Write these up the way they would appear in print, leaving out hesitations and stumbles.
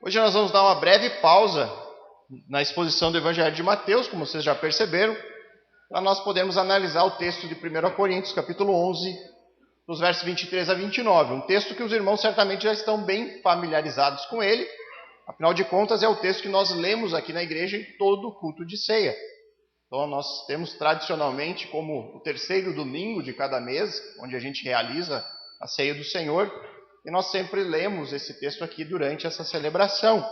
Hoje nós vamos dar uma breve pausa na exposição do Evangelho de Mateus, como vocês já perceberam, para nós podermos analisar o texto de 1 Coríntios, capítulo 11, dos versos 23 a 29. Um texto que os irmãos certamente já estão bem familiarizados com ele. Afinal de contas, é o texto que nós lemos aqui na igreja em todo o culto de ceia. Então, nós temos tradicionalmente como o terceiro domingo de cada mês, onde a gente realiza a ceia do Senhor, e nós sempre lemos esse texto aqui durante essa celebração.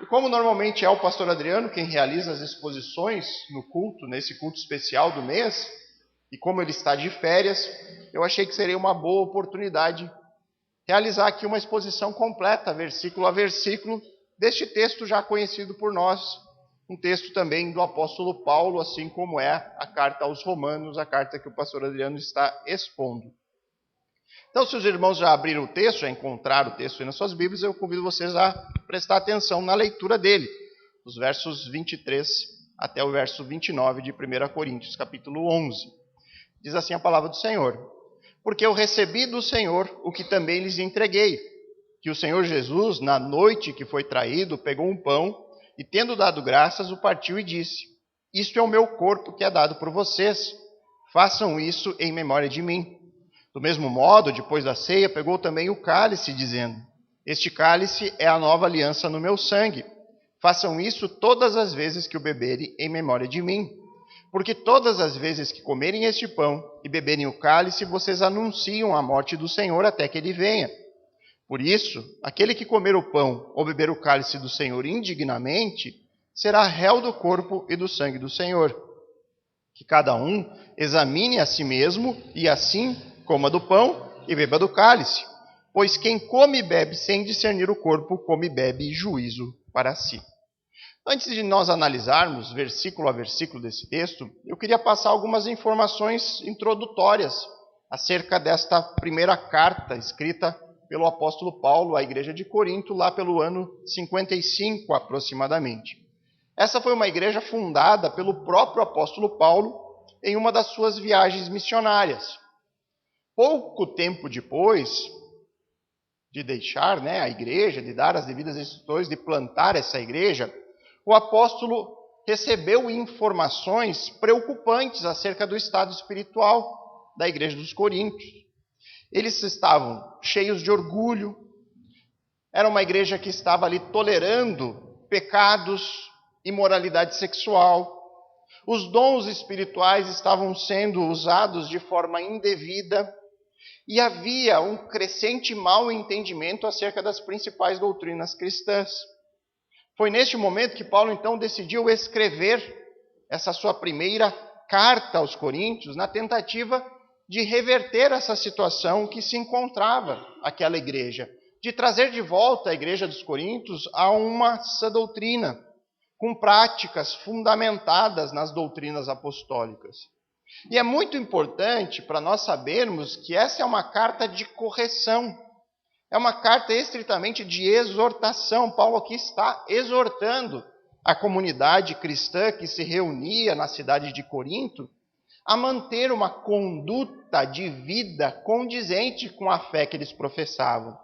E como normalmente é o pastor Adriano quem realiza as exposições no culto, nesse culto especial do mês, e como ele está de férias, eu achei que seria uma boa oportunidade realizar aqui uma exposição completa, versículo a versículo, deste texto já conhecido por nós, um texto também do apóstolo Paulo, assim como é a carta aos Romanos, a carta que o pastor Adriano está expondo. Então, se os irmãos já abriram o texto, já encontraram o texto aí nas suas Bíblias, eu convido vocês a prestar atenção na leitura dele, dos versos 23 até o verso 29 de 1 Coríntios, capítulo 11. Diz assim a palavra do Senhor: Porque eu recebi do Senhor o que também lhes entreguei, que o Senhor Jesus, na noite que foi traído, pegou um pão e, tendo dado graças, o partiu e disse: Isto é o meu corpo que é dado por vocês, façam isso em memória de mim. Do mesmo modo, depois da ceia, pegou também o cálice, dizendo: Este cálice é a nova aliança no meu sangue. Façam isso todas as vezes que o beberem em memória de mim. Porque todas as vezes que comerem este pão e beberem o cálice, vocês anunciam a morte do Senhor até que ele venha. Por isso, aquele que comer o pão ou beber o cálice do Senhor indignamente, será réu do corpo e do sangue do Senhor. Que cada um examine a si mesmo e assim coma do pão e beba do cálice. Pois quem come e bebe sem discernir o corpo, come e bebe juízo para si. Antes de nós analisarmos versículo a versículo desse texto, eu queria passar algumas informações introdutórias acerca desta primeira carta escrita pelo apóstolo Paulo à igreja de Corinto, lá pelo ano 55 aproximadamente. Essa foi uma igreja fundada pelo próprio apóstolo Paulo em uma das suas viagens missionárias. Pouco tempo depois de deixar a igreja, de dar as devidas instruções, de plantar essa igreja, o apóstolo recebeu informações preocupantes acerca do estado espiritual da igreja dos Coríntios. Eles estavam cheios de orgulho, era uma igreja que estava ali tolerando pecados, imoralidade sexual. Os dons espirituais estavam sendo usados de forma indevida e havia um crescente mau entendimento acerca das principais doutrinas cristãs. Foi neste momento que Paulo, então, decidiu escrever essa sua primeira carta aos Coríntios, na tentativa de reverter essa situação que se encontrava aquela igreja, de trazer de volta a igreja dos Coríntios a uma sã doutrina, com práticas fundamentadas nas doutrinas apostólicas. E é muito importante para nós sabermos que essa é uma carta de correção, é uma carta estritamente de exortação. Paulo aqui está exortando a comunidade cristã que se reunia na cidade de Corinto a manter uma conduta de vida condizente com a fé que eles professavam.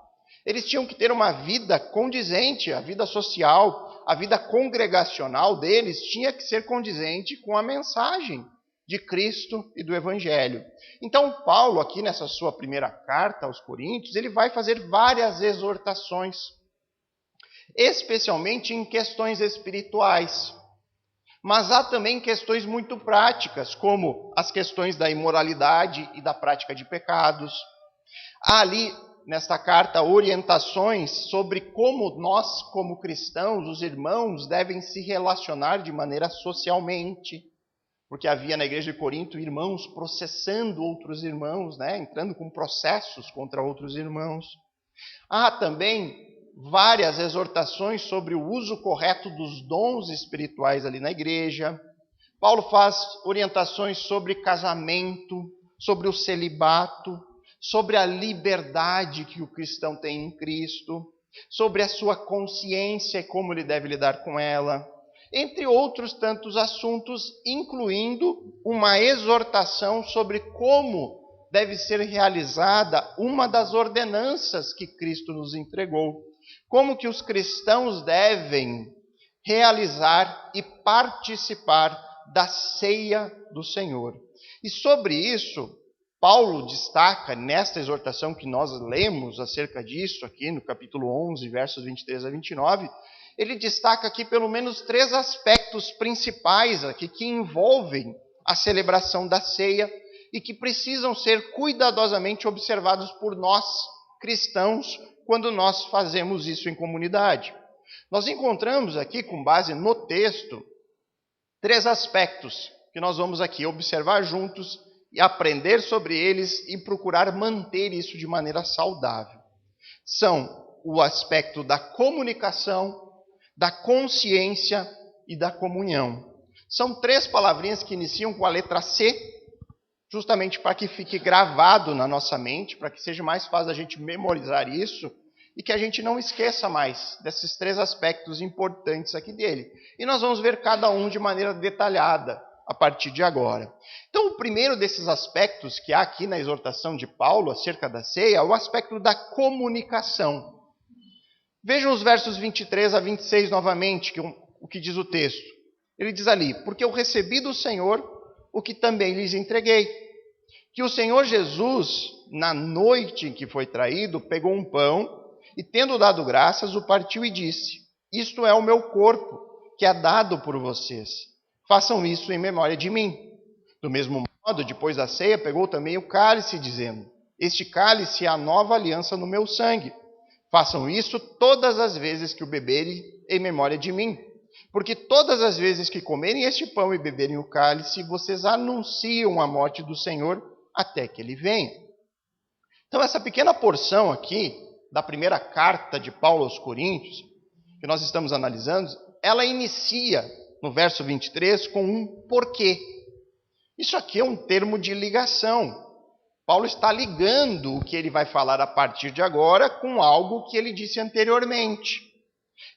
Eles tinham que ter uma vida condizente, a vida social, a vida congregacional deles tinha que ser condizente com a mensagem de Cristo e do Evangelho. Então, Paulo, aqui nessa sua primeira carta aos Coríntios, ele vai fazer várias exortações, especialmente em questões espirituais. Mas há também questões muito práticas, como as questões da imoralidade e da prática de pecados. Há ali, nesta carta, orientações sobre como nós, como cristãos, os irmãos, devem se relacionar de maneira socialmente. Porque havia na igreja de Corinto irmãos processando outros irmãos, entrando com processos contra outros irmãos. Há também várias exortações sobre o uso correto dos dons espirituais ali na igreja. Paulo faz orientações sobre casamento, sobre o celibato, sobre a liberdade que o cristão tem em Cristo, sobre a sua consciência e como ele deve lidar com ela, entre outros tantos assuntos, incluindo uma exortação sobre como deve ser realizada uma das ordenanças que Cristo nos entregou. Como que os cristãos devem realizar e participar da ceia do Senhor. E sobre isso, Paulo destaca nesta exortação que nós lemos acerca disso aqui no capítulo 11, versos 23 a 29, ele destaca aqui pelo menos 3 aspectos principais aqui que envolvem a celebração da ceia e que precisam ser cuidadosamente observados por nós, cristãos, quando nós fazemos isso em comunidade. Nós encontramos aqui, com base no texto, 3 aspectos que nós vamos aqui observar juntos e aprender sobre eles e procurar manter isso de maneira saudável. São o aspecto da comunicação, da consciência e da comunhão. São 3 palavrinhas que iniciam com a letra C, justamente para que fique gravado na nossa mente, para que seja mais fácil a gente memorizar isso e que a gente não esqueça mais desses 3 aspectos importantes aqui dele. E nós vamos ver cada um de maneira detalhada a partir de agora. Então, o primeiro desses aspectos que há aqui na exortação de Paulo acerca da ceia é o aspecto da comunicação. Vejam os versos 23 a 26 novamente, o que diz o texto. Ele diz ali: porque eu recebi do Senhor o que também lhes entreguei, que o Senhor Jesus, na noite em que foi traído, pegou um pão, e tendo dado graças, o partiu e disse: isto é o meu corpo, que é dado por vocês. Façam isso em memória de mim. Do mesmo modo, depois da ceia, pegou também o cálice, dizendo: este cálice é a nova aliança no meu sangue. Façam isso todas as vezes que o beberem em memória de mim. Porque todas as vezes que comerem este pão e beberem o cálice, vocês anunciam a morte do Senhor até que ele venha. Então, essa pequena porção aqui da primeira carta de Paulo aos Coríntios, que nós estamos analisando, ela inicia no verso 23 com um porquê. Isso aqui é um termo de ligação. Paulo está ligando o que ele vai falar a partir de agora com algo que ele disse anteriormente.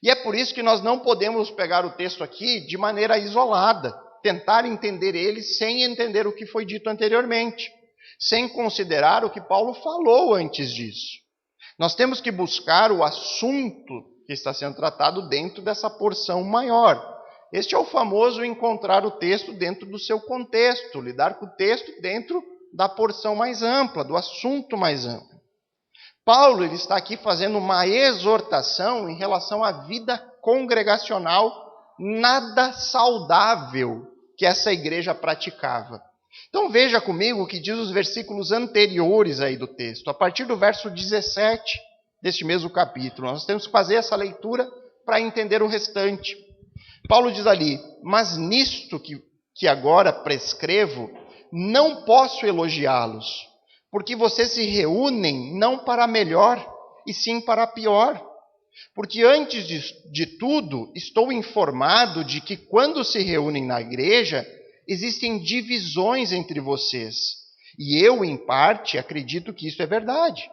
E é por isso que nós não podemos pegar o texto aqui de maneira isolada, tentar entender ele sem entender o que foi dito anteriormente, sem considerar o que Paulo falou antes disso. Nós temos que buscar o assunto que está sendo tratado dentro dessa porção maior. Este é o famoso encontrar o texto dentro do seu contexto, lidar com o texto dentro da porção mais ampla, do assunto mais amplo. Paulo ele está aqui fazendo uma exortação em relação à vida congregacional nada saudável que essa igreja praticava. Então veja comigo o que diz os versículos anteriores aí do texto. A partir do verso 17 deste mesmo capítulo. Nós temos que fazer essa leitura para entender o restante. Paulo diz ali: mas nisto que agora prescrevo, não posso elogiá-los, porque vocês se reúnem não para melhor, e sim para pior. Porque antes de tudo, estou informado de que quando se reúnem na igreja, existem divisões entre vocês. E eu, em parte, acredito que isso é verdade.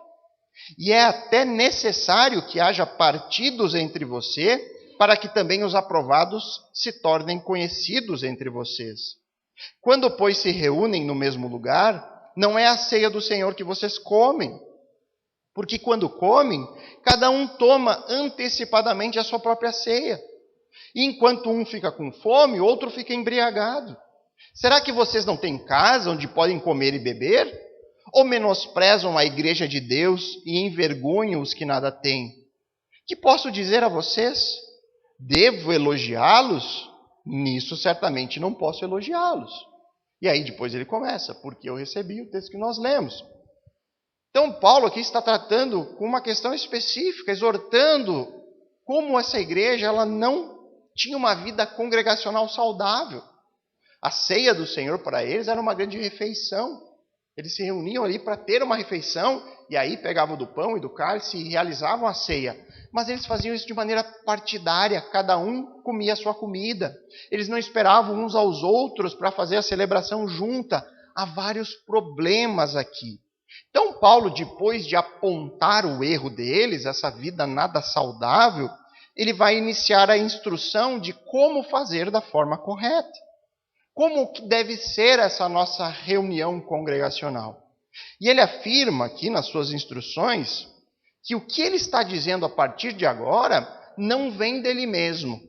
E é até necessário que haja partidos entre você, para que também os aprovados se tornem conhecidos entre vocês. Quando, pois, se reúnem no mesmo lugar, não é a ceia do Senhor que vocês comem. Porque quando comem, cada um toma antecipadamente a sua própria ceia. E enquanto um fica com fome, o outro fica embriagado. Será que vocês não têm casa onde podem comer e beber? Ou menosprezam a igreja de Deus e envergonham os que nada têm? Que posso dizer a vocês? Devo elogiá-los? Nisso certamente não posso elogiá-los. E aí depois ele começa: porque eu recebi o texto que nós lemos. Então Paulo aqui está tratando com uma questão específica, exortando como essa igreja ela não tinha uma vida congregacional saudável. A ceia do Senhor para eles era uma grande refeição. Eles se reuniam ali para ter uma refeição, e aí pegavam do pão e do cálice e realizavam a ceia. Mas eles faziam isso de maneira partidária, cada um comia a sua comida. Eles não esperavam uns aos outros para fazer a celebração junta. Há vários problemas aqui. Então Paulo, depois de apontar o erro deles, essa vida nada saudável, ele vai iniciar a instrução de como fazer da forma correta. Como que deve ser essa nossa reunião congregacional? E ele afirma aqui nas suas instruções que o que ele está dizendo a partir de agora não vem dele mesmo.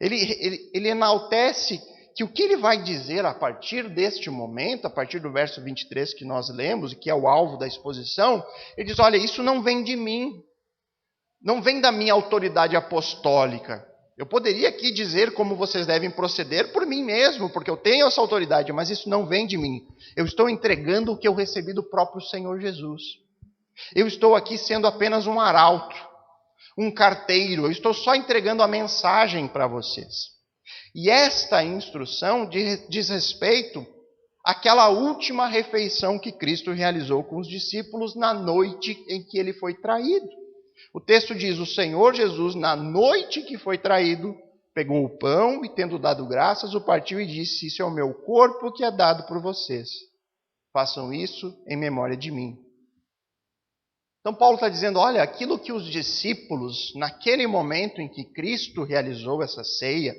Ele enaltece que o que ele vai dizer a partir deste momento, a partir do verso 23 que nós lemos, e que é o alvo da exposição, ele diz, olha, isso não vem de mim, não vem da minha autoridade apostólica. Eu poderia aqui dizer como vocês devem proceder por mim mesmo, porque eu tenho essa autoridade, mas isso não vem de mim. Eu estou entregando o que eu recebi do próprio Senhor Jesus. Eu estou aqui sendo apenas um arauto, um carteiro, eu estou só entregando a mensagem para vocês. E esta instrução diz respeito àquela última refeição que Cristo realizou com os discípulos na noite em que ele foi traído. O texto diz, o Senhor Jesus, na noite que foi traído, pegou o pão e, tendo dado graças, o partiu e disse, isso é o meu corpo que é dado por vocês. Façam isso em memória de mim. Então Paulo está dizendo, olha, aquilo que os discípulos, naquele momento em que Cristo realizou essa ceia,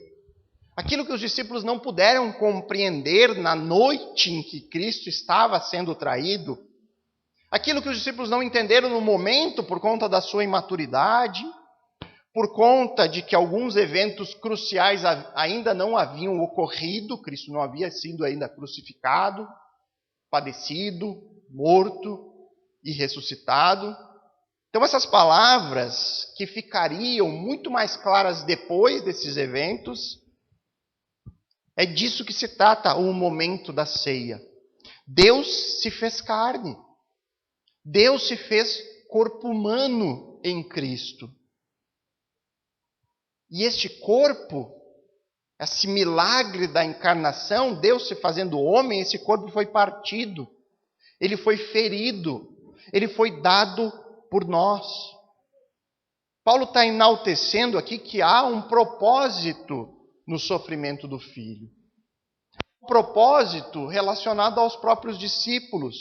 aquilo que os discípulos não puderam compreender na noite em que Cristo estava sendo traído, aquilo que os discípulos não entenderam no momento por conta da sua imaturidade, por conta de que alguns eventos cruciais ainda não haviam ocorrido, Cristo não havia sido ainda crucificado, padecido, morto e ressuscitado. Então essas palavras que ficariam muito mais claras depois desses eventos, é disso que se trata o momento da ceia. Deus se fez carne. Deus se fez corpo humano em Cristo. E este corpo, esse milagre da encarnação, Deus se fazendo homem, esse corpo foi partido. Ele foi ferido. Ele foi dado por nós. Paulo está enaltecendo aqui que há um propósito no sofrimento do Filho. Um propósito relacionado aos próprios discípulos.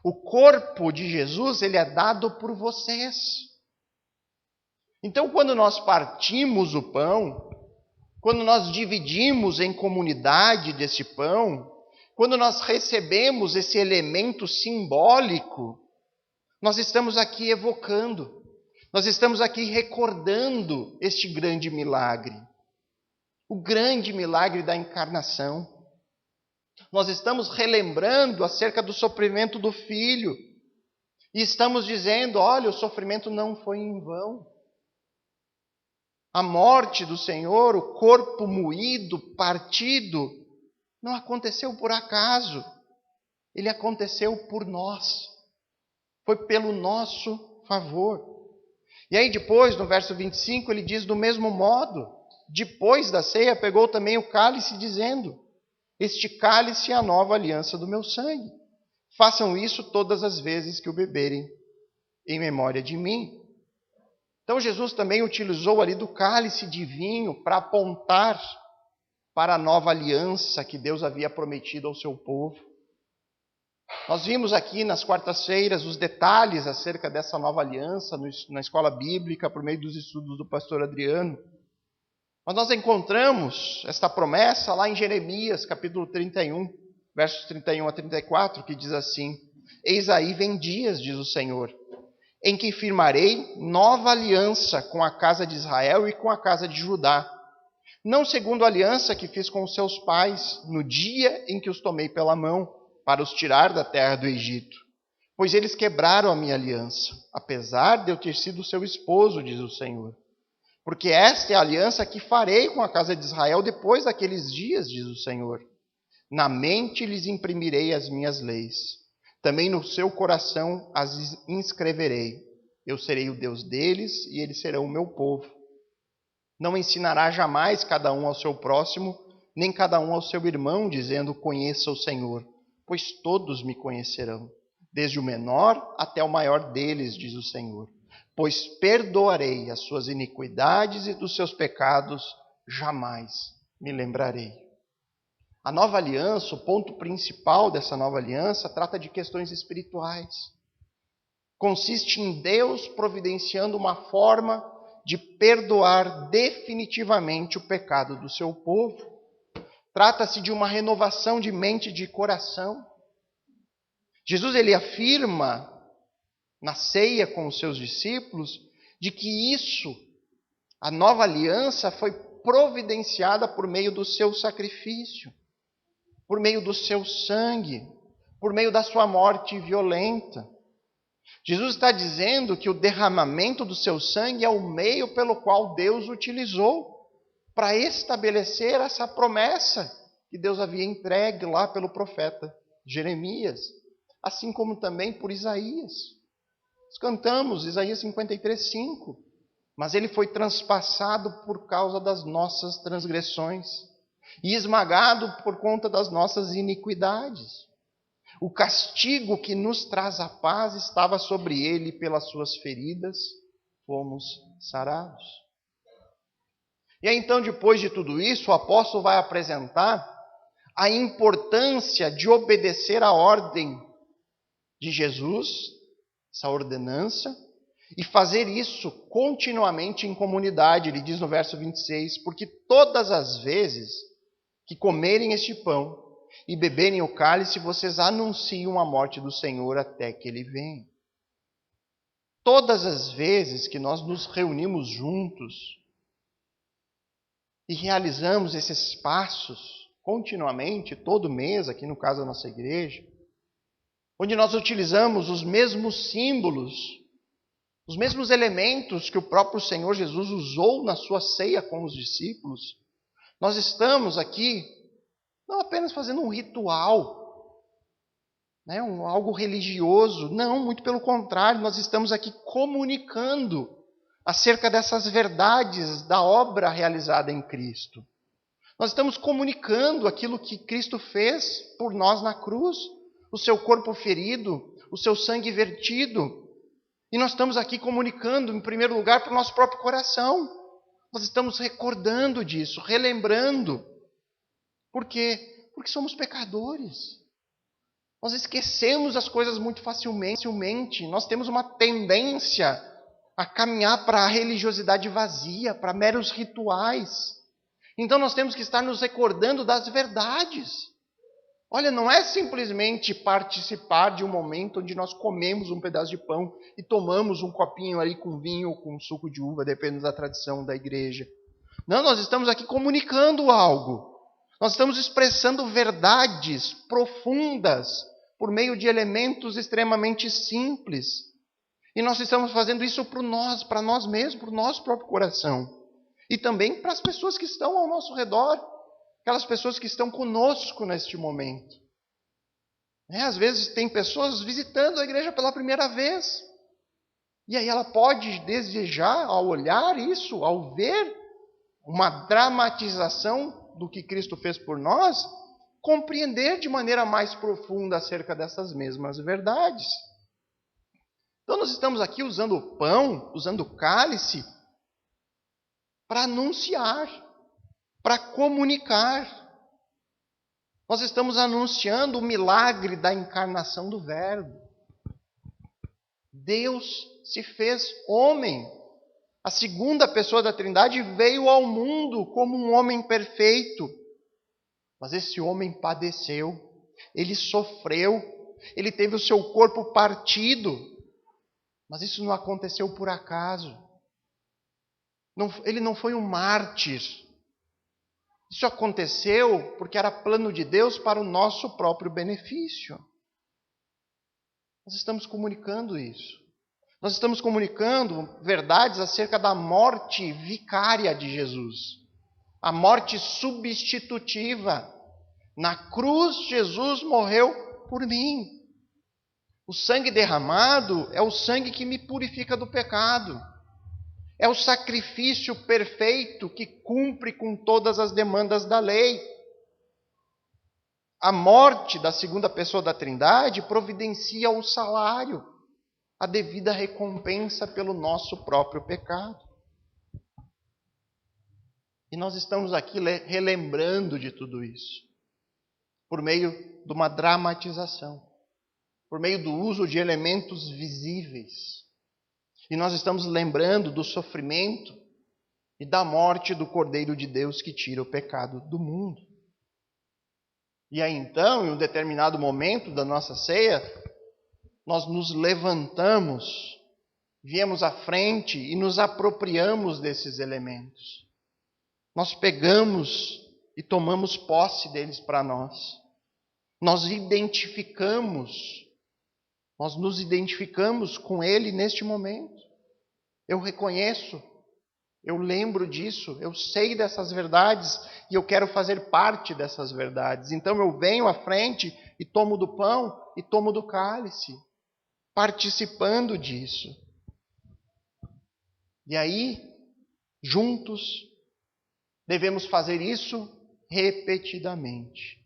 O corpo de Jesus, ele é dado por vocês. Então, quando nós partimos o pão, quando nós dividimos em comunidade desse pão, quando nós recebemos esse elemento simbólico, nós estamos aqui evocando, nós estamos aqui recordando este grande milagre. O grande milagre da encarnação. Nós estamos relembrando acerca do sofrimento do Filho. E estamos dizendo, olha, o sofrimento não foi em vão. A morte do Senhor, o corpo moído, partido, não aconteceu por acaso. Ele aconteceu por nós. Foi pelo nosso favor. E aí depois, no verso 25, ele diz do mesmo modo, depois da ceia, pegou também o cálice, dizendo, este cálice é a nova aliança do meu sangue. Façam isso todas as vezes que o beberem, em memória de mim. Então Jesus também utilizou ali do cálice de vinho para apontar para a nova aliança que Deus havia prometido ao seu povo. Nós vimos aqui nas quartas-feiras os detalhes acerca dessa nova aliança na escola bíblica, por meio dos estudos do pastor Adriano. Mas nós encontramos esta promessa lá em Jeremias, capítulo 31, versos 31 a 34, que diz assim, eis aí vem dias, diz o Senhor, em que firmarei nova aliança com a casa de Israel e com a casa de Judá, não segundo a aliança que fiz com os seus pais, no dia em que os tomei pela mão, para os tirar da terra do Egito. Pois eles quebraram a minha aliança, apesar de eu ter sido seu esposo, diz o Senhor. Porque esta é a aliança que farei com a casa de Israel depois daqueles dias, diz o Senhor. Na mente lhes imprimirei as minhas leis. Também no seu coração as inscreverei. Eu serei o Deus deles e eles serão o meu povo. Não ensinará jamais cada um ao seu próximo, nem cada um ao seu irmão, dizendo, conheça o Senhor. Pois todos me conhecerão, desde o menor até o maior deles, diz o Senhor. Pois perdoarei as suas iniquidades e dos seus pecados jamais me lembrarei. A nova aliança, o ponto principal dessa nova aliança, trata de questões espirituais. Consiste em Deus providenciando uma forma de perdoar definitivamente o pecado do seu povo. Trata-se de uma renovação de mente e de coração. Jesus ele afirma na ceia com os seus discípulos de que isso, a nova aliança, foi providenciada por meio do seu sacrifício, por meio do seu sangue, por meio da sua morte violenta. Jesus está dizendo que o derramamento do seu sangue é o meio pelo qual Deus utilizou para estabelecer essa promessa que Deus havia entregue lá pelo profeta Jeremias, assim como também por Isaías. Nós cantamos Isaías 53:5, mas ele foi transpassado por causa das nossas transgressões e esmagado por conta das nossas iniquidades. O castigo que nos traz a paz estava sobre ele, e pelas suas feridas fomos sarados. E aí então, depois de tudo isso, o apóstolo vai apresentar a importância de obedecer à ordem de Jesus, essa ordenança, e fazer isso continuamente em comunidade. Ele diz no verso 26, porque todas as vezes que comerem este pão e beberem o cálice, vocês anunciam a morte do Senhor até que Ele venha. Todas as vezes que nós nos reunimos juntos e realizamos esses passos continuamente, todo mês, aqui no caso da nossa igreja, onde nós utilizamos os mesmos símbolos, os mesmos elementos que o próprio Senhor Jesus usou na sua ceia com os discípulos, nós estamos aqui não apenas fazendo um ritual, algo religioso, não, muito pelo contrário, nós estamos aqui comunicando acerca dessas verdades da obra realizada em Cristo. Nós estamos comunicando aquilo que Cristo fez por nós na cruz, o seu corpo ferido, o seu sangue vertido. E nós estamos aqui comunicando, em primeiro lugar, para o nosso próprio coração. Nós estamos recordando disso, relembrando. Por quê? Porque somos pecadores. Nós esquecemos as coisas muito facilmente. Nós temos uma tendência a caminhar para a religiosidade vazia, para meros rituais. Então nós temos que estar nos recordando das verdades. Olha, não é simplesmente participar de um momento onde nós comemos um pedaço de pão e tomamos um copinho ali com vinho ou com suco de uva, dependendo da tradição da igreja. Não, nós estamos aqui comunicando algo. Nós estamos expressando verdades profundas por meio de elementos extremamente simples. E nós estamos fazendo isso para nós mesmos, para o nosso próprio coração. E também para as pessoas que estão ao nosso redor, aquelas pessoas que estão conosco neste momento. Às vezes tem pessoas visitando a igreja pela primeira vez. E aí ela pode desejar, ao olhar isso, ao ver uma dramatização do que Cristo fez por nós, compreender de maneira mais profunda acerca dessas mesmas verdades. Então nós estamos aqui usando o pão, usando o cálice, para anunciar, para comunicar. Nós estamos anunciando o milagre da encarnação do Verbo. Deus se fez homem. A segunda pessoa da Trindade veio ao mundo como um homem perfeito. Mas esse homem padeceu, ele sofreu, ele teve o seu corpo partido. Mas isso não aconteceu por acaso. Ele não foi um mártir. Isso aconteceu porque era plano de Deus para o nosso próprio benefício. Nós estamos comunicando isso. Nós estamos comunicando verdades acerca da morte vicária de Jesus. A morte substitutiva. Na cruz, Jesus morreu por mim. O sangue derramado é o sangue que me purifica do pecado. É o sacrifício perfeito que cumpre com todas as demandas da lei. A morte da segunda pessoa da Trindade providencia o salário, a devida recompensa pelo nosso próprio pecado. E nós estamos aqui relembrando de tudo isso, por meio de uma dramatização, por meio do uso de elementos visíveis. E nós estamos lembrando do sofrimento e da morte do Cordeiro de Deus que tira o pecado do mundo. E aí então, em um determinado momento da nossa ceia, nós nos levantamos, viemos à frente e nos apropriamos desses elementos. Nós pegamos e tomamos posse deles para nós. Nós nos identificamos com Ele neste momento. Eu reconheço, eu lembro disso, eu sei dessas verdades e eu quero fazer parte dessas verdades. Então eu venho à frente e tomo do pão e tomo do cálice, participando disso. E aí, juntos, devemos fazer isso repetidamente.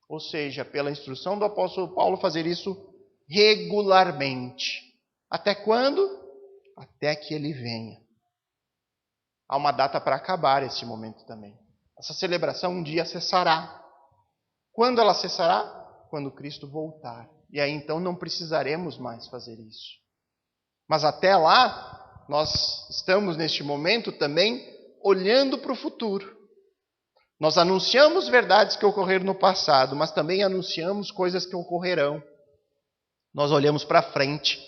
Ou seja, pela instrução do apóstolo Paulo, fazer isso regularmente. Até quando? Até que ele venha. Há uma data para acabar esse momento também. Essa celebração um dia cessará. Quando ela cessará? Quando Cristo voltar. E aí então não precisaremos mais fazer isso. Mas até lá, nós estamos neste momento também olhando para o futuro. Nós anunciamos verdades que ocorreram no passado, mas também anunciamos coisas que ocorrerão. Nós olhamos para frente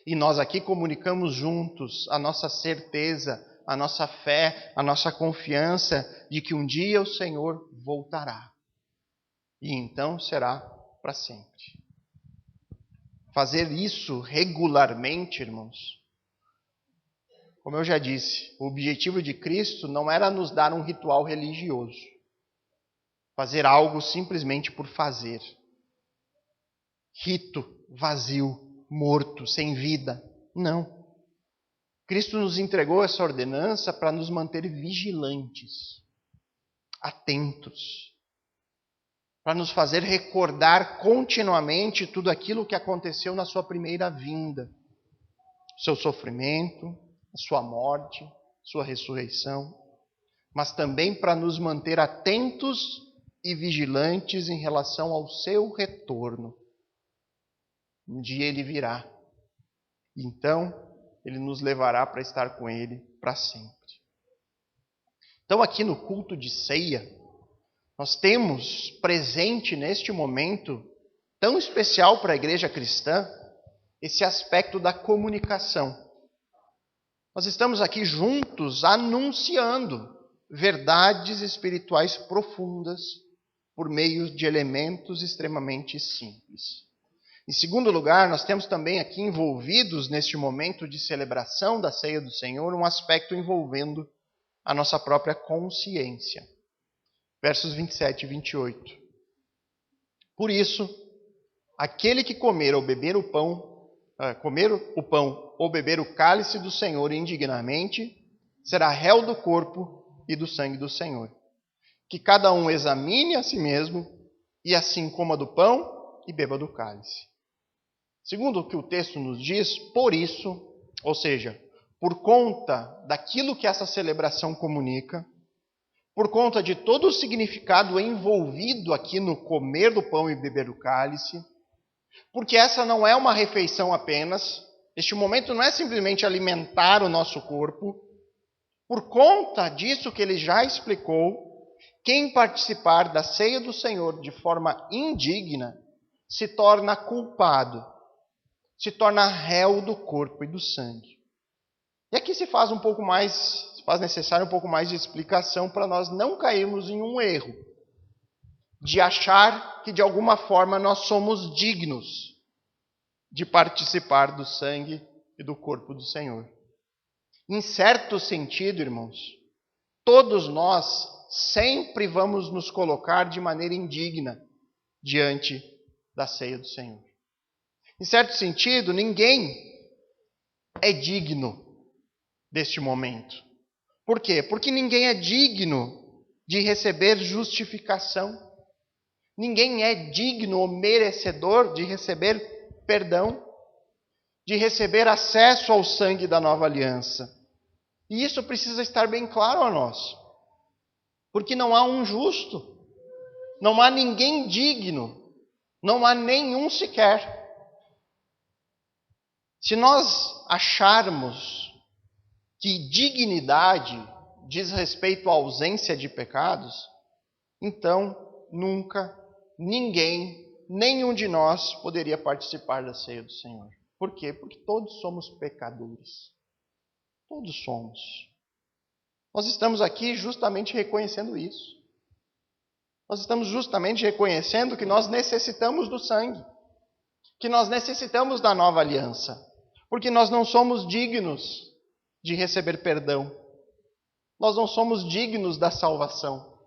e nós aqui comunicamos juntos a nossa certeza, a nossa fé, a nossa confiança de que um dia o Senhor voltará. E então será para sempre. Fazer isso regularmente, irmãos. Como eu já disse, o objetivo de Cristo não era nos dar um ritual religioso. Fazer algo simplesmente por fazer. Rito vazio, morto, sem vida. Não. Cristo nos entregou essa ordenança para nos manter vigilantes, atentos, para nos fazer recordar continuamente tudo aquilo que aconteceu na sua primeira vinda. Seu sofrimento, a sua morte, sua ressurreição, mas também para nos manter atentos e vigilantes em relação ao seu retorno. Um dia ele virá. Então, ele nos levará para estar com ele para sempre. Então, aqui no culto de ceia, nós temos presente neste momento tão especial para a igreja cristã, esse aspecto da comunicação. Nós estamos aqui juntos anunciando verdades espirituais profundas por meio de elementos extremamente simples. Em segundo lugar, nós temos também aqui envolvidos neste momento de celebração da ceia do Senhor um aspecto envolvendo a nossa própria consciência. Versos 27 e 28. Por isso, aquele que comer ou beber o pão ou beber o cálice do Senhor indignamente, será réu do corpo e do sangue do Senhor. Que cada um examine a si mesmo, e assim coma do pão e beba do cálice. Segundo o que o texto nos diz, por isso, ou seja, por conta daquilo que essa celebração comunica, por conta de todo o significado envolvido aqui no comer do pão e beber do cálice, porque essa não é uma refeição apenas, este momento não é simplesmente alimentar o nosso corpo, por conta disso que ele já explicou, quem participar da ceia do Senhor de forma indigna se torna culpado, se torna réu do corpo e do sangue. E aqui se faz necessário um pouco mais de explicação para nós não cairmos em um erro de achar que de alguma forma nós somos dignos de participar do sangue e do corpo do Senhor. Em certo sentido, irmãos, todos nós sempre vamos nos colocar de maneira indigna diante da ceia do Senhor. Em certo sentido, ninguém é digno deste momento. Por quê? Porque ninguém é digno de receber justificação. Ninguém é digno ou merecedor de receber perdão, de receber acesso ao sangue da nova aliança. E isso precisa estar bem claro a nós. Porque não há um justo, não há ninguém digno, não há nenhum sequer. Se nós acharmos que dignidade diz respeito à ausência de pecados, então nunca ninguém nenhum de nós poderia participar da ceia do Senhor. Por quê? Porque todos somos pecadores. Todos somos. Nós estamos aqui justamente reconhecendo isso. Nós estamos justamente reconhecendo que nós necessitamos do sangue, que nós necessitamos da nova aliança, porque nós não somos dignos de receber perdão. Nós não somos dignos da salvação.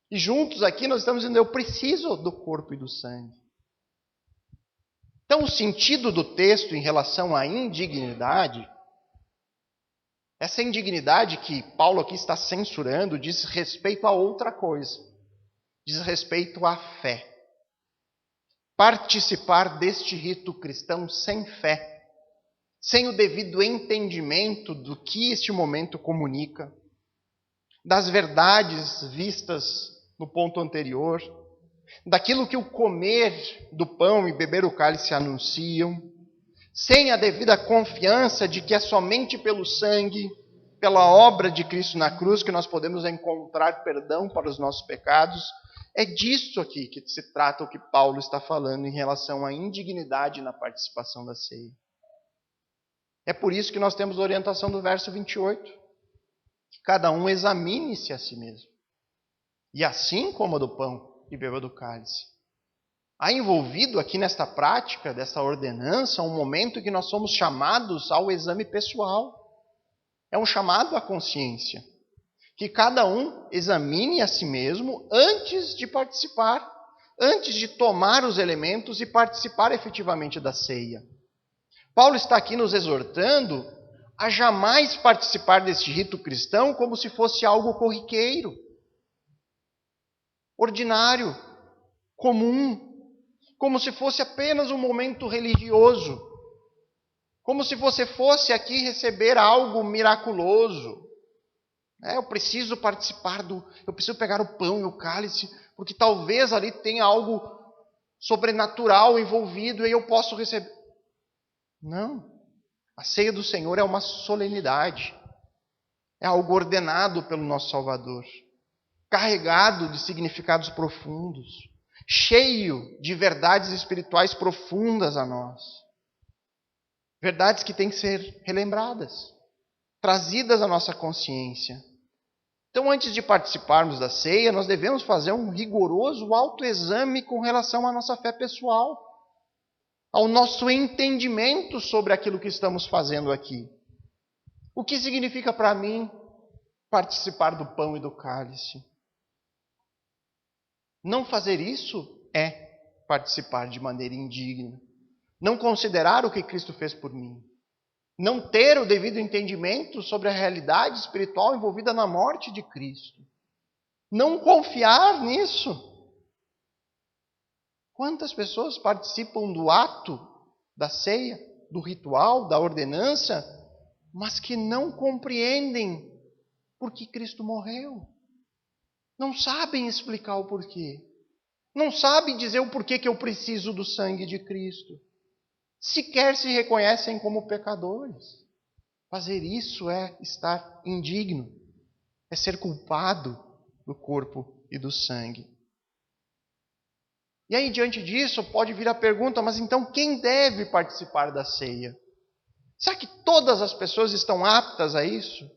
E juntos aqui nós estamos dizendo, eu preciso do corpo e do sangue. Então o sentido do texto em relação à indignidade, essa indignidade que Paulo aqui está censurando, diz respeito a outra coisa. Diz respeito à fé. Participar deste rito cristão sem fé, sem o devido entendimento do que este momento comunica, das verdades vistas no ponto anterior, daquilo que o comer do pão e beber o cálice anunciam, sem a devida confiança de que é somente pelo sangue, pela obra de Cristo na cruz, que nós podemos encontrar perdão para os nossos pecados. É disso aqui que se trata o que Paulo está falando em relação à indignidade na participação da ceia. É por isso que nós temos a orientação do verso 28. Que cada um examine-se a si mesmo. E assim coma do pão e beba do cálice. Há envolvido aqui nesta prática, dessa ordenança, um momento que nós somos chamados ao exame pessoal. É um chamado à consciência. Que cada um examine a si mesmo antes de participar, antes de tomar os elementos e participar efetivamente da ceia. Paulo está aqui nos exortando a jamais participar deste rito cristão como se fosse algo corriqueiro, ordinário, comum, como se fosse apenas um momento religioso, como se você fosse aqui receber algo miraculoso. Eu preciso participar eu preciso pegar o pão e o cálice, porque talvez ali tenha algo sobrenatural envolvido e eu posso receber. Não. A ceia do Senhor é uma solenidade. É algo ordenado pelo nosso Salvador, carregado de significados profundos, cheio de verdades espirituais profundas a nós. Verdades que têm que ser relembradas, trazidas à nossa consciência. Então, antes de participarmos da ceia, nós devemos fazer um rigoroso autoexame com relação à nossa fé pessoal, ao nosso entendimento sobre aquilo que estamos fazendo aqui. O que significa para mim participar do pão e do cálice? Não fazer isso é participar de maneira indigna. Não considerar o que Cristo fez por mim. Não ter o devido entendimento sobre a realidade espiritual envolvida na morte de Cristo. Não confiar nisso. Quantas pessoas participam do ato da ceia, do ritual, da ordenança, mas que não compreendem por que Cristo morreu? Não sabem explicar o porquê. Não sabem dizer o porquê que eu preciso do sangue de Cristo. Sequer se reconhecem como pecadores. Fazer isso é estar indigno, é ser culpado do corpo e do sangue. E aí, diante disso, pode vir a pergunta, mas então quem deve participar da ceia? Será que todas as pessoas estão aptas a isso?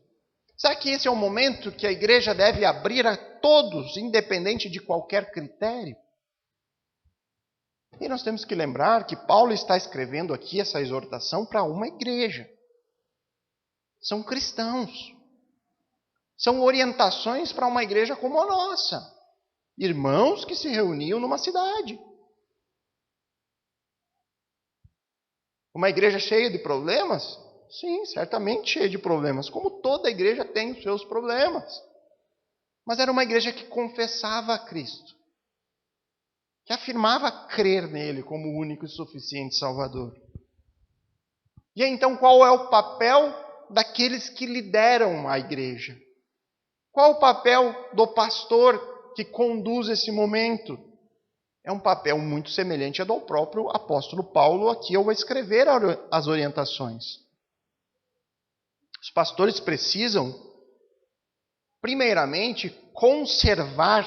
Será que esse é o momento que a igreja deve abrir a todos, independente de qualquer critério? E nós temos que lembrar que Paulo está escrevendo aqui essa exortação para uma igreja. São cristãos. São orientações para uma igreja como a nossa. Irmãos que se reuniam numa cidade. Uma igreja cheia de problemas? Sim, certamente cheia de problemas. Como toda igreja tem os seus problemas. Mas era uma igreja que confessava a Cristo. Que afirmava crer nele como o único e suficiente Salvador. E então qual é o papel daqueles que lideram a igreja? Qual o papel do pastor que conduz esse momento? É um papel muito semelhante ao do próprio apóstolo Paulo aqui ao escrever as orientações. Os pastores precisam, primeiramente, conservar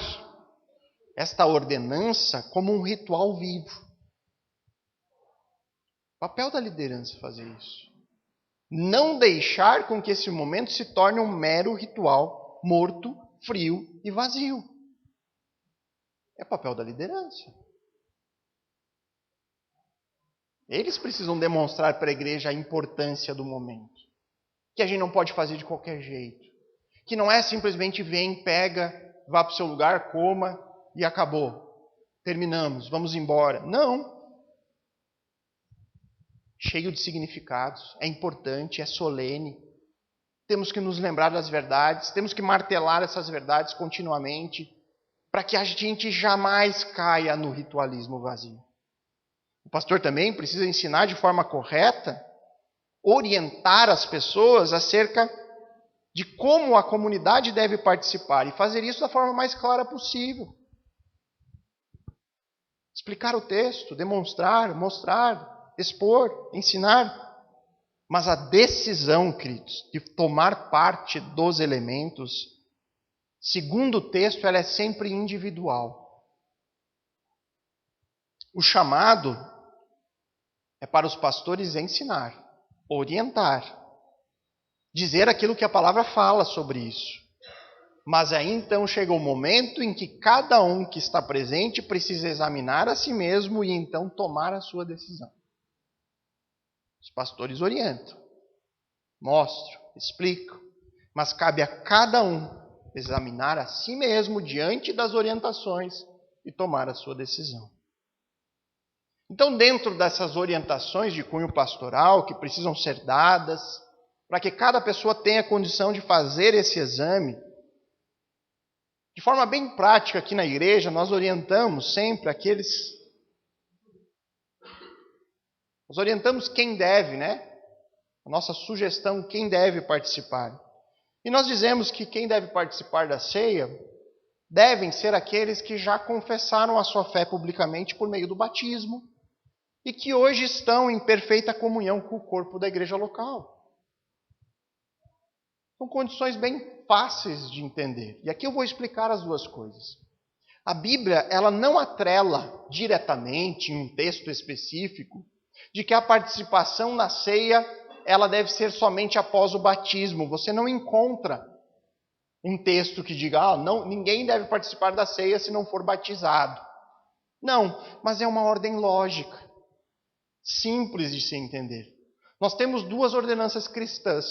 esta ordenança como um ritual vivo. O papel da liderança é fazer isso. Não deixar com que esse momento se torne um mero ritual morto, frio e vazio. É papel da liderança. Eles precisam demonstrar para a igreja a importância do momento. Que a gente não pode fazer de qualquer jeito. Que não é simplesmente vem, pega, vá para o seu lugar, coma e acabou. Terminamos, vamos embora. Não. Cheio de significados, é importante, é solene. Temos que nos lembrar das verdades, temos que martelar essas verdades continuamente, para que a gente jamais caia no ritualismo vazio. O pastor também precisa ensinar de forma correta, orientar as pessoas acerca de como a comunidade deve participar e fazer isso da forma mais clara possível. Explicar o texto, demonstrar, mostrar, expor, ensinar. Mas a decisão, queridos, de tomar parte dos elementos, segundo o texto, ela é sempre individual. O chamado é para os pastores ensinar, orientar, dizer aquilo que a palavra fala sobre isso. Mas aí então chega o momento em que cada um que está presente precisa examinar a si mesmo e então tomar a sua decisão. Os pastores orientam, mostram, explicam, mas cabe a cada um examinar a si mesmo diante das orientações e tomar a sua decisão. Então, dentro dessas orientações de cunho pastoral que precisam ser dadas, para que cada pessoa tenha condição de fazer esse exame, de forma bem prática aqui na igreja, nós orientamos sempre aqueles... Nós orientamos quem deve, né? A nossa sugestão, quem deve participar. E nós dizemos que quem deve participar da ceia devem ser aqueles que já confessaram a sua fé publicamente por meio do batismo e que hoje estão em perfeita comunhão com o corpo da igreja local. São condições bem fáceis de entender. E aqui eu vou explicar as duas coisas. A Bíblia, ela não atrela diretamente em um texto específico de que a participação na ceia, ela deve ser somente após o batismo. Você não encontra um texto que diga, não, ninguém deve participar da ceia se não for batizado. Não, mas é uma ordem lógica, simples de se entender. Nós temos duas ordenanças cristãs,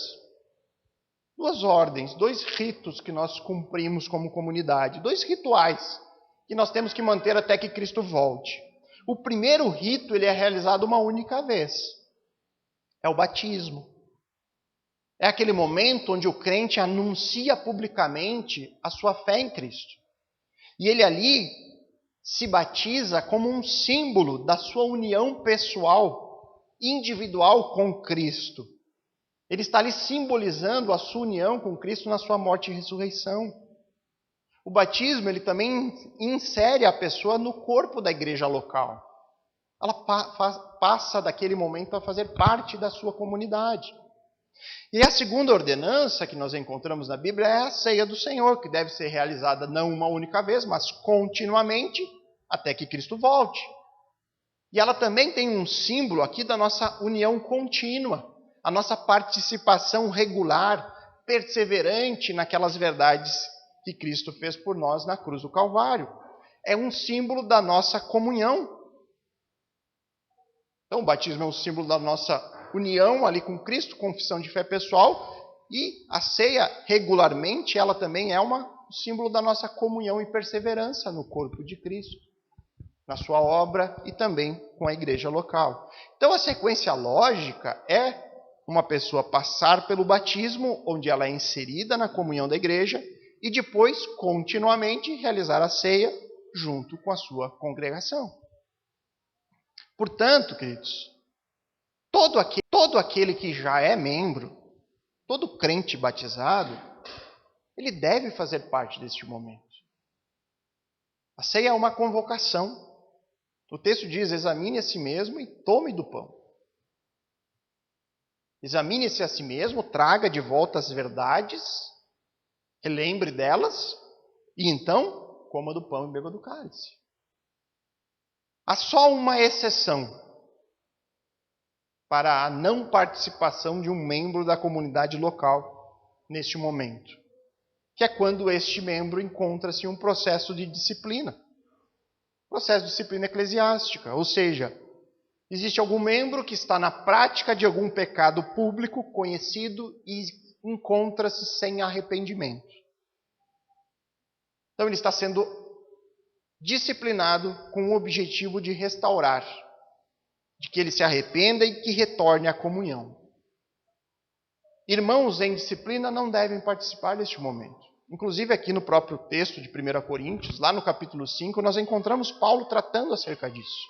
duas ordens, dois ritos que nós cumprimos como comunidade, dois rituais que nós temos que manter até que Cristo volte. O primeiro rito, ele é realizado uma única vez. É o batismo. É aquele momento onde o crente anuncia publicamente a sua fé em Cristo. E ele ali se batiza como um símbolo da sua união pessoal, individual com Cristo. Ele está ali simbolizando a sua união com Cristo na sua morte e ressurreição. O batismo, ele também insere a pessoa no corpo da igreja local. Ela passa daquele momento a fazer parte da sua comunidade. E a segunda ordenança que nós encontramos na Bíblia é a ceia do Senhor, que deve ser realizada não uma única vez, mas continuamente, até que Cristo volte. E ela também tem um símbolo aqui da nossa união contínua, a nossa participação regular, perseverante naquelas verdades que Cristo fez por nós na cruz do Calvário. É um símbolo da nossa comunhão. Então, o batismo é um símbolo da nossa união ali com Cristo, confissão de fé pessoal, e a ceia, regularmente, ela também é um símbolo da nossa comunhão e perseverança no corpo de Cristo, na sua obra e também com a igreja local. Então, a sequência lógica é uma pessoa passar pelo batismo, onde ela é inserida na comunhão da igreja, e depois, continuamente, realizar a ceia junto com a sua congregação. Portanto, queridos, todo aquele que já é membro, todo crente batizado, ele deve fazer parte deste momento. A ceia é uma convocação. O texto diz, examine a si mesmo e tome do pão. Examine-se a si mesmo, traga de volta as verdades, relembre delas, e então coma do pão e beba do cálice. Há só uma exceção para a não participação de um membro da comunidade local neste momento, que é quando este membro encontra-se em um processo de disciplina, processo de disciplina eclesiástica, ou seja, existe algum membro que está na prática de algum pecado público conhecido e encontra-se sem arrependimento. Então ele está sendo disciplinado com o objetivo de restaurar, de que ele se arrependa e que retorne à comunhão. Irmãos em disciplina não devem participar deste momento. Inclusive aqui no próprio texto de 1 Coríntios, lá no capítulo 5, nós encontramos Paulo tratando acerca disso.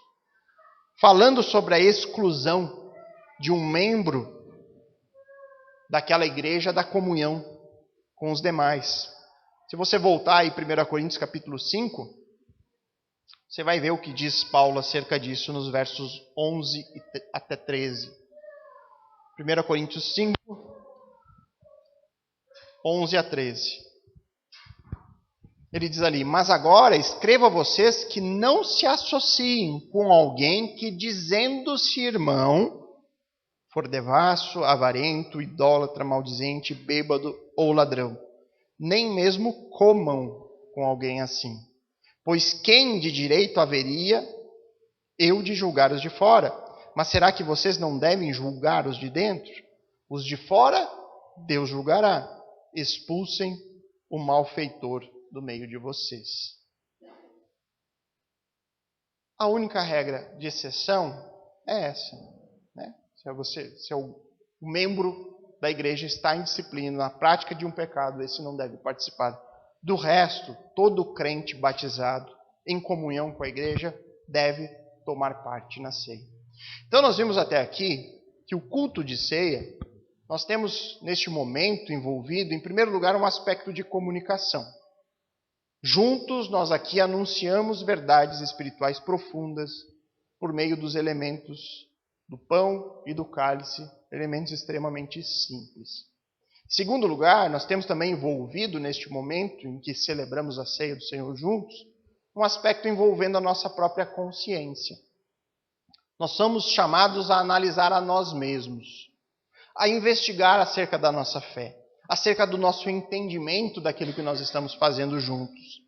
Falando sobre a exclusão de um membro daquela igreja da comunhão com os demais. Se você voltar aí 1 Coríntios capítulo 5, você vai ver o que diz Paulo acerca disso nos versos 11 até 13. 1 Coríntios 5, 11 a 13. Ele diz ali: mas agora escrevo a vocês que não se associem com alguém que, dizendo-se irmão, for devasso, avarento, idólatra, maldizente, bêbado ou ladrão. Nem mesmo comam com alguém assim. Pois quem de direito haveria eu de julgar os de fora? Mas será que vocês não devem julgar os de dentro? Os de fora, Deus julgará. Expulsem o malfeitor do meio de vocês. A única regra de exceção é essa, né? Se o membro da igreja está em disciplina, na prática de um pecado, esse não deve participar. Do resto, todo crente batizado em comunhão com a igreja deve tomar parte na ceia. Então nós vimos até aqui que o culto de ceia, nós temos neste momento envolvido, em primeiro lugar, um aspecto de comunicação. Juntos nós aqui anunciamos verdades espirituais profundas por meio dos elementos do pão e do cálice, elementos extremamente simples. Em segundo lugar, nós temos também envolvido neste momento em que celebramos a ceia do Senhor juntos, um aspecto envolvendo a nossa própria consciência. Nós somos chamados a analisar a nós mesmos, a investigar acerca da nossa fé, acerca do nosso entendimento daquilo que nós estamos fazendo juntos.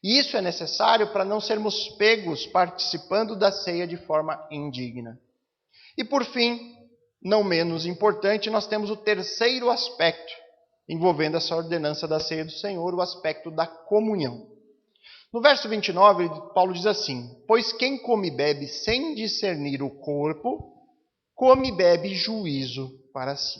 E isso é necessário para não sermos pegos participando da ceia de forma indigna. E por fim, não menos importante, nós temos o terceiro aspecto envolvendo essa ordenança da ceia do Senhor, o aspecto da comunhão. No verso 29, Paulo diz assim: pois quem come e bebe sem discernir o corpo, come e bebe juízo para si.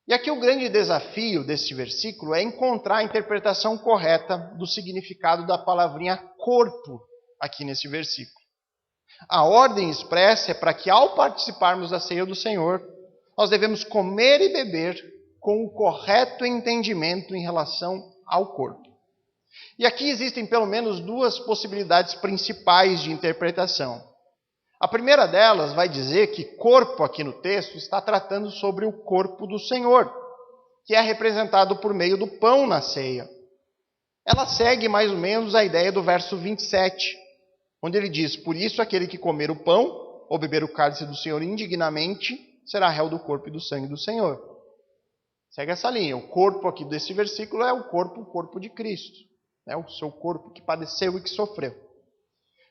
E aqui o grande desafio deste versículo é encontrar a interpretação correta do significado da palavrinha corpo aqui nesse versículo. A ordem expressa é para que, ao participarmos da ceia do Senhor, nós devemos comer e beber com o correto entendimento em relação ao corpo. E aqui existem pelo menos duas possibilidades principais de interpretação. A primeira delas vai dizer que corpo aqui no texto está tratando sobre o corpo do Senhor, que é representado por meio do pão na ceia. Ela segue mais ou menos a ideia do verso 27, onde ele diz: por isso aquele que comer o pão ou beber o cálice do Senhor indignamente será réu do corpo e do sangue do Senhor. Segue essa linha. O corpo aqui desse versículo é o corpo de Cristo, né? O seu corpo que padeceu e que sofreu.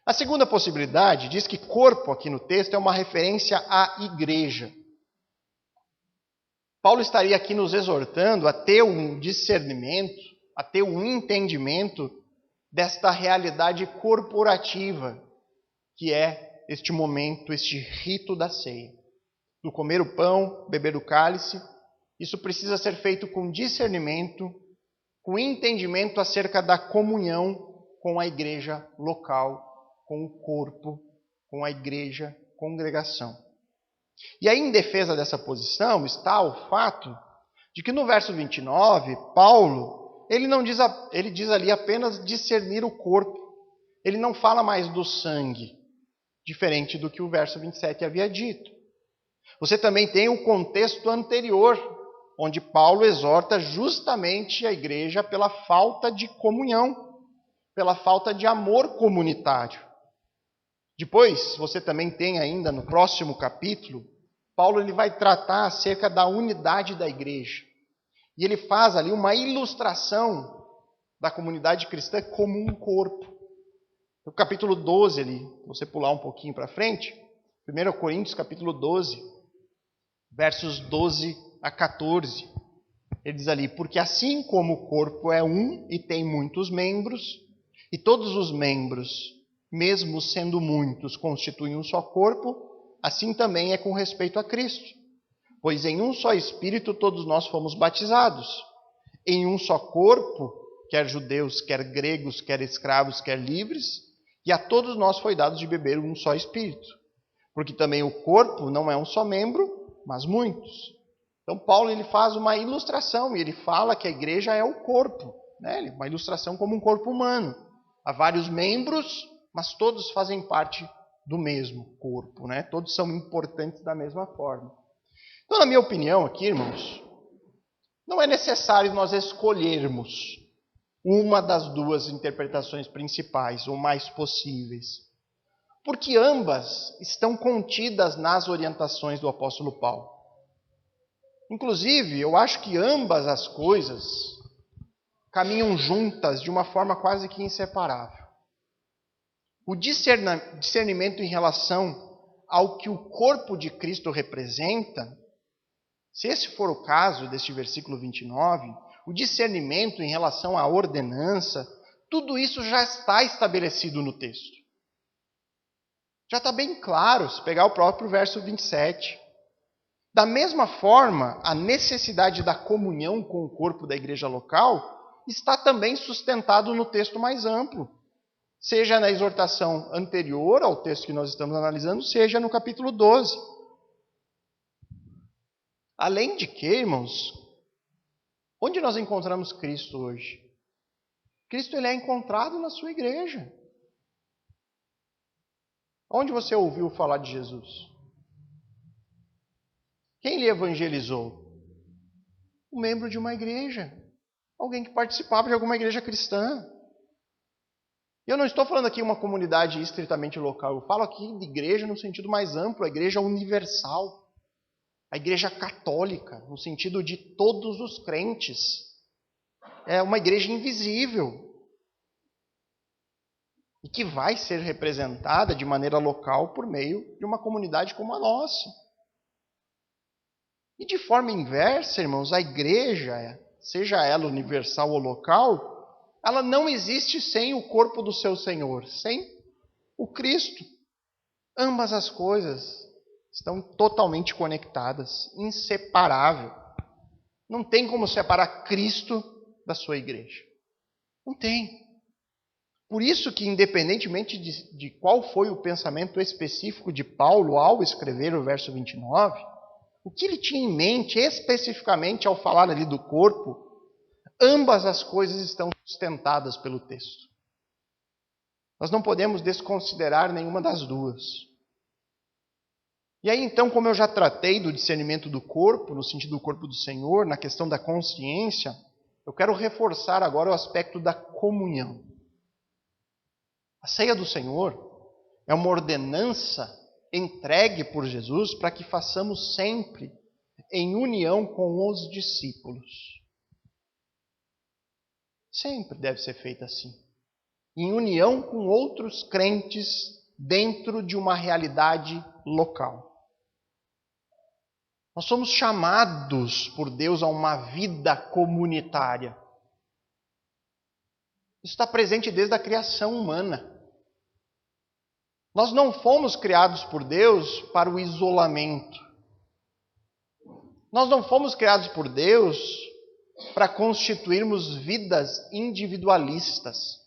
A segunda possibilidade diz que corpo aqui no texto é uma referência à igreja. Paulo estaria aqui nos exortando a ter um discernimento, a ter um entendimento desta realidade corporativa, que é este momento, este rito da ceia. Do comer o pão, beber o cálice, isso precisa ser feito com discernimento, com entendimento acerca da comunhão com a igreja local, com o corpo, com a igreja, congregação. E aí, em defesa dessa posição, está o fato de que no verso 29, Paulo, ele diz ali apenas discernir o corpo. Ele não fala mais do sangue, diferente do que o verso 27 havia dito. Você também tem o contexto anterior, onde Paulo exorta justamente a igreja pela falta de comunhão. pela falta de amor comunitário. Depois, você também tem ainda no próximo capítulo, Paulo ele vai tratar acerca da unidade da igreja. E ele faz ali uma ilustração da comunidade cristã como um corpo. No capítulo 12 ali, você pular um pouquinho para frente, 1 Coríntios capítulo 12, versos 12 a 14. Ele diz ali, porque assim como o corpo é um e tem muitos membros, e todos os membros, mesmo sendo muitos, constituem um só corpo, assim também é com respeito a Cristo. Pois em um só Espírito todos nós fomos batizados, em um só corpo, quer judeus, quer gregos, quer escravos, quer livres, e a todos nós foi dado de beber um só Espírito. Porque também o corpo não é um só membro, mas muitos. Então Paulo ele faz uma ilustração e ele fala que a igreja é o corpo, né? Uma ilustração como um corpo humano. Há vários membros, mas todos fazem parte do mesmo corpo, né? Todos são importantes da mesma forma. Então, na minha opinião aqui, irmãos, não é necessário nós escolhermos uma das duas interpretações principais ou mais possíveis, porque ambas estão contidas nas orientações do apóstolo Paulo. Inclusive, eu acho que ambas as coisas caminham juntas de uma forma quase que inseparável. O discernimento em relação ao que o corpo de Cristo representa, se esse for o caso deste versículo 29, o discernimento em relação à ordenança, tudo isso já está estabelecido no texto. Já está bem claro, se pegar o próprio verso 27. Da mesma forma, a necessidade da comunhão com o corpo da igreja local está também sustentado no texto mais amplo. Seja na exortação anterior ao texto que nós estamos analisando, seja no capítulo 12. Além de que, irmãos, onde nós encontramos Cristo hoje? Cristo ele é encontrado na sua igreja. Onde você ouviu falar de Jesus? Quem lhe evangelizou? Um membro de uma igreja. Alguém que participava de alguma igreja cristã. E eu não estou falando aqui uma comunidade estritamente local. Eu falo aqui de igreja no sentido mais amplo, a igreja universal. A igreja católica, no sentido de todos os crentes. É uma igreja invisível. E que vai ser representada de maneira local por meio de uma comunidade como a nossa. E de forma inversa, irmãos, a igreja, seja ela universal ou local, ela não existe sem o corpo do seu Senhor, sem o Cristo. Ambas as coisas estão totalmente conectadas, inseparável. Não tem como separar Cristo da sua igreja. Não tem. Por isso que, independentemente de qual foi o pensamento específico de Paulo ao escrever o verso 29, o que ele tinha em mente especificamente ao falar ali do corpo, ambas as coisas estão sustentadas pelo texto. Nós não podemos desconsiderar nenhuma das duas. E aí então, como eu já tratei do discernimento do corpo, no sentido do corpo do Senhor, na questão da consciência, eu quero reforçar agora o aspecto da comunhão. A ceia do Senhor é uma ordenança entregue por Jesus para que façamos sempre em união com os discípulos. Sempre deve ser feita assim. Em união com outros crentes dentro de uma realidade local. Nós somos chamados por Deus a uma vida comunitária. Isso está presente desde a criação humana. Nós não fomos criados por Deus para o isolamento. Nós não fomos criados por Deus para constituirmos vidas individualistas.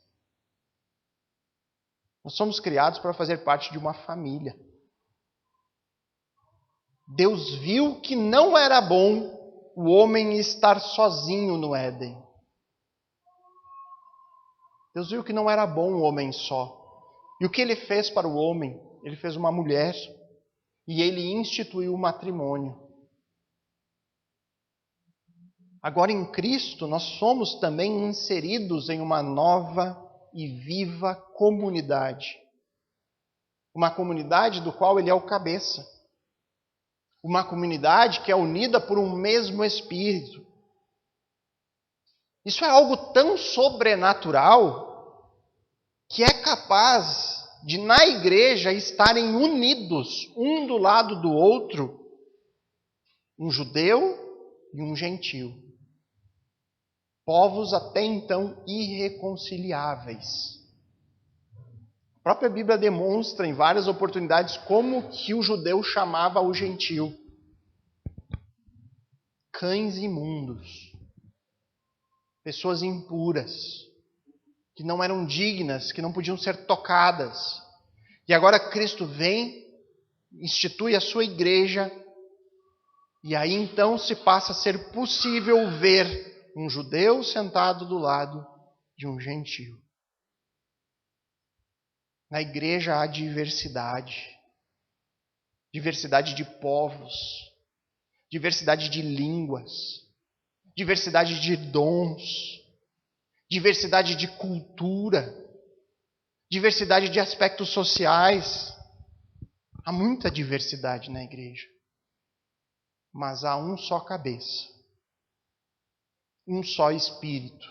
Nós somos criados para fazer parte de uma família. Deus viu que não era bom o homem estar sozinho no Éden. Deus viu que não era bom o homem só. E o que ele fez para o homem? Ele fez uma mulher e ele instituiu o matrimônio. Agora em Cristo nós somos também inseridos em uma nova e viva comunidade. Uma comunidade do qual ele é o cabeça. Uma comunidade que é unida por um mesmo Espírito. Isso é algo tão sobrenatural que é capaz de, na igreja, estarem unidos, um do lado do outro, um judeu e um gentio. Povos até então irreconciliáveis. A própria Bíblia demonstra em várias oportunidades como que o judeu chamava o gentio. Cães imundos. Pessoas impuras. Que não eram dignas, que não podiam ser tocadas. E agora Cristo vem, institui a sua igreja, e aí então se passa a ser possível ver um judeu sentado do lado de um gentio. Na igreja há diversidade. Diversidade de povos, diversidade de línguas, diversidade de dons, diversidade de cultura, diversidade de aspectos sociais. Há muita diversidade na igreja. Mas há um só cabeça, um só Espírito.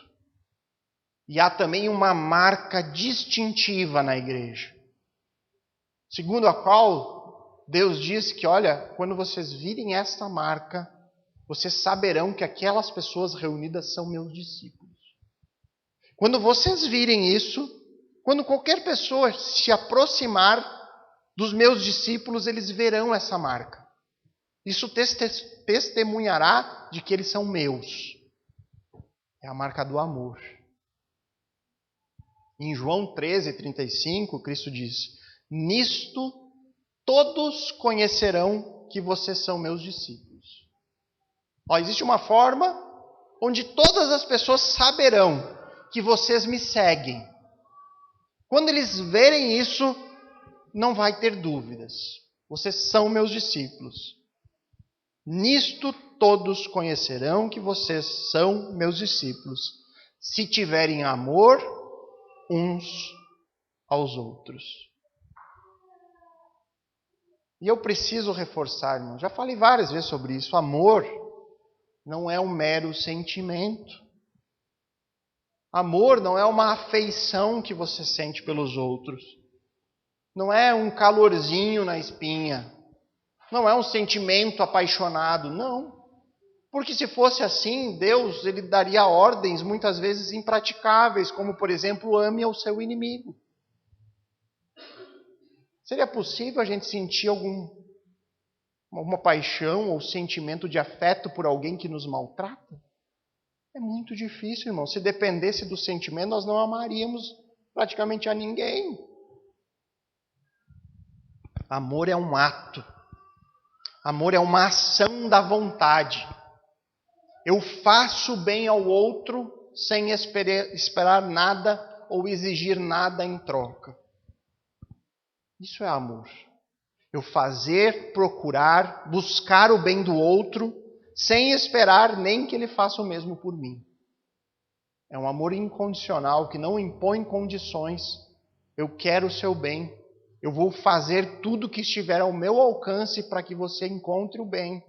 E há também uma marca distintiva na igreja, segundo a qual Deus diz que, olha, quando vocês virem esta marca, vocês saberão que aquelas pessoas reunidas são meus discípulos. Quando vocês virem isso, quando qualquer pessoa se aproximar dos meus discípulos, eles verão essa marca. Isso testemunhará de que eles são meus. É a marca do amor. Em João 13:35, Cristo diz: nisto todos conhecerão que vocês são meus discípulos. Existe uma forma onde todas as pessoas saberão que vocês me seguem. Quando eles verem isso, não vai ter dúvidas. Vocês são meus discípulos. Nisto todos conhecerão que vocês são meus discípulos, se tiverem amor uns aos outros. E eu preciso reforçar, irmão, já falei várias vezes sobre isso, amor não é um mero sentimento. Amor não é uma afeição que você sente pelos outros. Não é um calorzinho na espinha. Não é um sentimento apaixonado, não. Porque se fosse assim, Deus ele daria ordens muitas vezes impraticáveis, como por exemplo, ame ao seu inimigo. Seria possível a gente sentir alguma paixão ou sentimento de afeto por alguém que nos maltrata? É muito difícil, irmão. Se dependesse do sentimento, nós não amaríamos praticamente a ninguém. Amor é um ato. Amor é uma ação da vontade. Eu faço bem ao outro sem esperar nada ou exigir nada em troca. Isso é amor. Eu fazer, procurar, buscar o bem do outro sem esperar nem que ele faça o mesmo por mim. É um amor incondicional que não impõe condições. Eu quero o seu bem. Eu vou fazer tudo que estiver ao meu alcance para que você encontre o bem.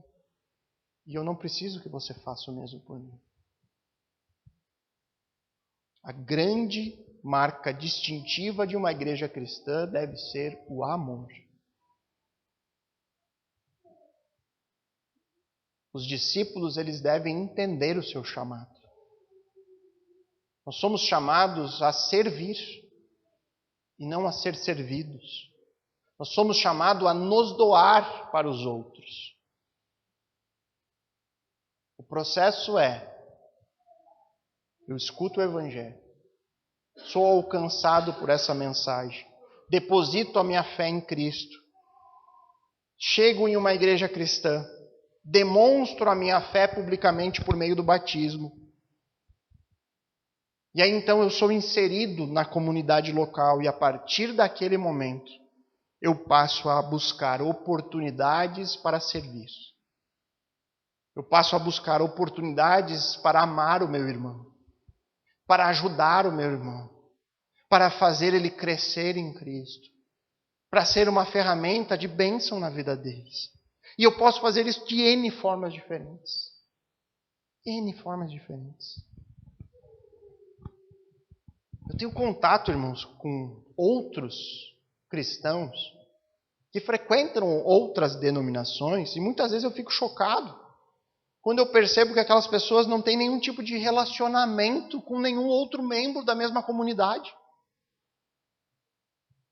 E eu não preciso que você faça o mesmo por mim. A grande marca distintiva de uma igreja cristã deve ser o amor. Os discípulos, eles devem entender o seu chamado. Nós somos chamados a servir e não a ser servidos. Nós somos chamados a nos doar para os outros. O processo é, eu escuto o Evangelho, sou alcançado por essa mensagem, deposito a minha fé em Cristo, chego em uma igreja cristã, demonstro a minha fé publicamente por meio do batismo. E aí então eu sou inserido na comunidade local e a partir daquele momento eu passo a buscar oportunidades para servir. Eu passo a buscar oportunidades para amar o meu irmão, para ajudar o meu irmão, para fazer ele crescer em Cristo, para ser uma ferramenta de bênção na vida deles. E eu posso fazer isso de N formas diferentes. N formas diferentes. Eu tenho contato, irmãos, com outros cristãos que frequentam outras denominações e muitas vezes eu fico chocado quando eu percebo que aquelas pessoas não têm nenhum tipo de relacionamento com nenhum outro membro da mesma comunidade.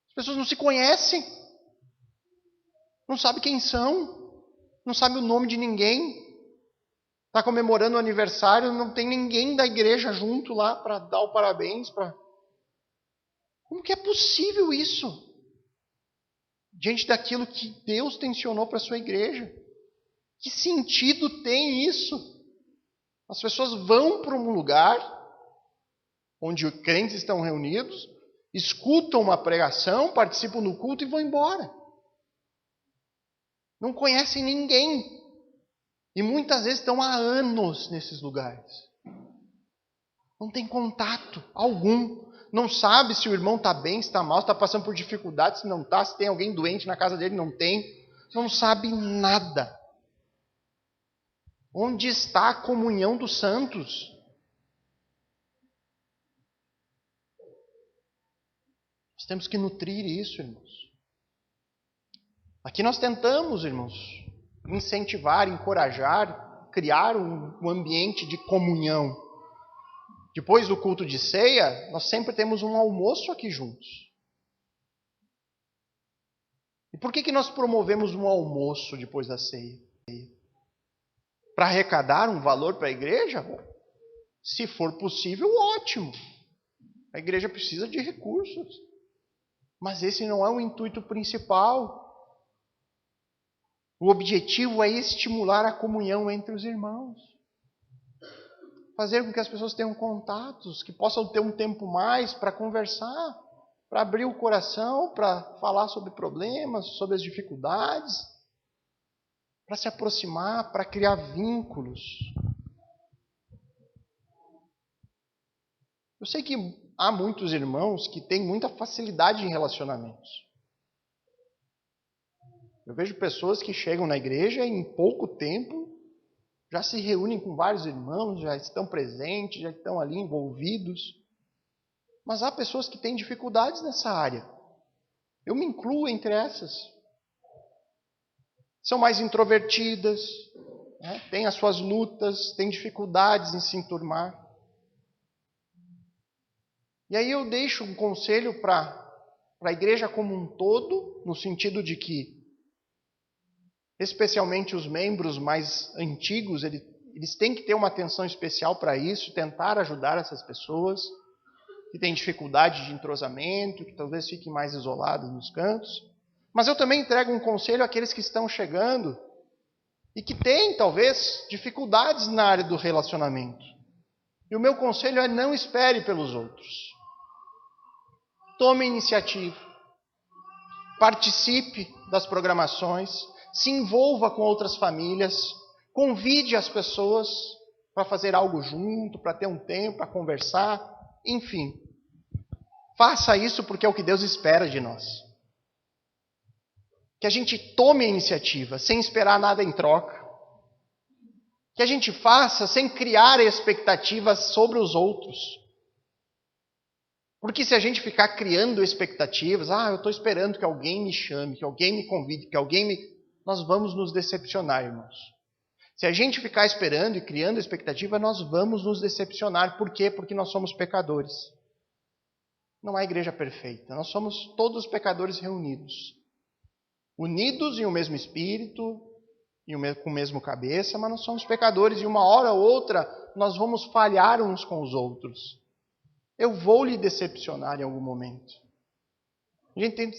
As pessoas não se conhecem, não sabem quem são, não sabem o nome de ninguém. Está comemorando o aniversário, não tem ninguém da igreja junto lá para dar o parabéns. Como que é possível isso? Diante daquilo que Deus tensionou para a sua igreja. Que sentido tem isso? As pessoas vão para um lugar onde os crentes estão reunidos, escutam uma pregação, participam do culto e vão embora. Não conhecem ninguém. E muitas vezes estão há anos nesses lugares. Não tem contato algum. Não sabe se o irmão está bem, se está mal, se está passando por dificuldades, se não está, se tem alguém doente na casa dele, não tem. Não sabe nada. Onde está a comunhão dos santos? Nós temos que nutrir isso, irmãos. Aqui nós tentamos, irmãos, incentivar, encorajar, criar um ambiente de comunhão. Depois do culto de ceia, nós sempre temos um almoço aqui juntos. E por que nós promovemos um almoço depois da ceia? Para arrecadar um valor para a igreja? Se for possível, ótimo. A igreja precisa de recursos. Mas esse não é o intuito principal. O objetivo é estimular a comunhão entre os irmãos. Fazer com que as pessoas tenham contatos, que possam ter um tempo mais para conversar, para abrir o coração, para falar sobre problemas, sobre as dificuldades, para se aproximar, para criar vínculos. Eu sei que há muitos irmãos que têm muita facilidade em relacionamentos. Eu vejo pessoas que chegam na igreja e em pouco tempo já se reúnem com vários irmãos, já estão presentes, já estão ali envolvidos. Mas há pessoas que têm dificuldades nessa área. Eu me incluo entre essas. São mais introvertidas, né? Têm as suas lutas, têm dificuldades em se enturmar. E aí eu deixo um conselho para a igreja como um todo, no sentido de que, especialmente os membros mais antigos, eles têm que ter uma atenção especial para isso, tentar ajudar essas pessoas que têm dificuldade de entrosamento, que talvez fiquem mais isolados nos cantos. Mas eu também entrego um conselho àqueles que estão chegando e que têm, talvez, dificuldades na área do relacionamento. E o meu conselho é: não espere pelos outros. Tome iniciativa. Participe das programações. Se envolva com outras famílias. Convide as pessoas para fazer algo junto, para ter um tempo, para conversar. Enfim. Faça isso porque é o que Deus espera de nós. Que a gente tome a iniciativa sem esperar nada em troca. Que a gente faça sem criar expectativas sobre os outros. Porque se a gente ficar criando expectativas, eu estou esperando que alguém me chame, que alguém me convide, que alguém me... Nós vamos nos decepcionar, irmãos. Se a gente ficar esperando e criando expectativa, nós vamos nos decepcionar. Por quê? Porque nós somos pecadores. Não há igreja perfeita. Nós somos todos pecadores reunidos. Unidos em um mesmo espírito, com o mesmo cabeça, mas nós somos pecadores e uma hora ou outra nós vamos falhar uns com os outros. Eu vou lhe decepcionar em algum momento. A gente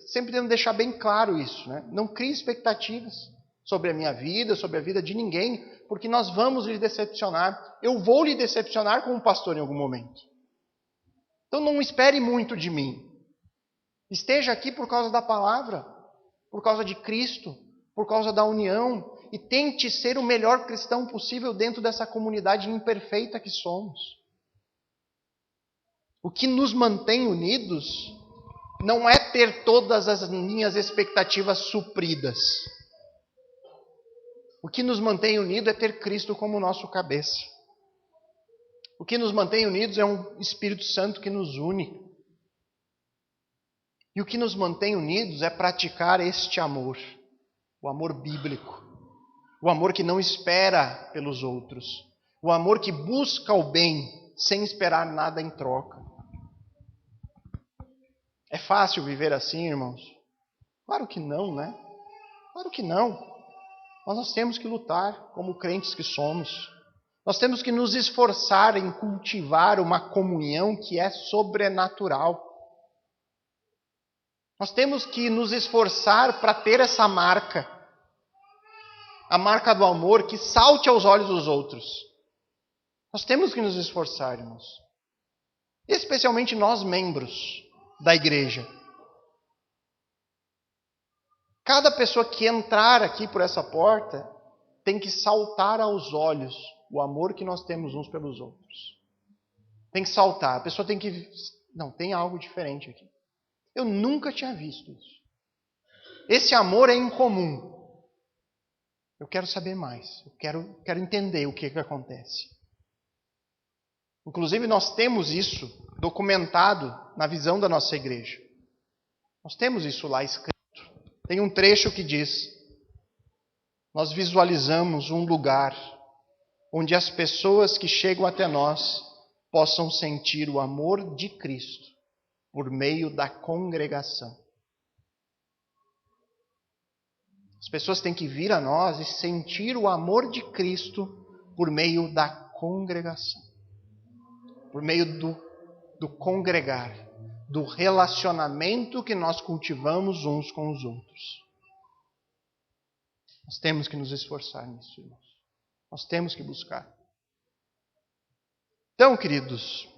sempre tem que deixar bem claro isso, né? Não crie expectativas sobre a minha vida, sobre a vida de ninguém, porque nós vamos lhe decepcionar. Eu vou lhe decepcionar como pastor em algum momento. Então não espere muito de mim. Esteja aqui por causa da palavra, por causa de Cristo, por causa da união, e tente ser o melhor cristão possível dentro dessa comunidade imperfeita que somos. O que nos mantém unidos não é ter todas as minhas expectativas supridas. O que nos mantém unidos é ter Cristo como nosso cabeça. O que nos mantém unidos é um Espírito Santo que nos une. E o que nos mantém unidos é praticar este amor, o amor bíblico, o amor que não espera pelos outros, o amor que busca o bem sem esperar nada em troca. É fácil viver assim, irmãos? Claro que não, né? Claro que não. Mas nós temos que lutar como crentes que somos. Nós temos que nos esforçar em cultivar uma comunhão que é sobrenatural. Nós temos que nos esforçar para ter essa marca. A marca do amor que salte aos olhos dos outros. Nós temos que nos esforçar, irmãos. Especialmente nós, membros da igreja. Cada pessoa que entrar aqui por essa porta tem que saltar aos olhos o amor que nós temos uns pelos outros. Tem que saltar. A pessoa tem que... Não, tem algo diferente aqui. Eu nunca tinha visto isso. Esse amor é incomum. Eu quero saber mais. Eu quero entender o que acontece. Inclusive, nós temos isso documentado na visão da nossa igreja. Nós temos isso lá escrito. Tem um trecho que diz: nós visualizamos um lugar onde as pessoas que chegam até nós possam sentir o amor de Cristo por meio da congregação. As pessoas têm que vir a nós e sentir o amor de Cristo por meio da congregação. Por meio do congregar, do relacionamento que nós cultivamos uns com os outros. Nós temos que nos esforçar nisso, irmãos. Nós temos que buscar. Então, queridos,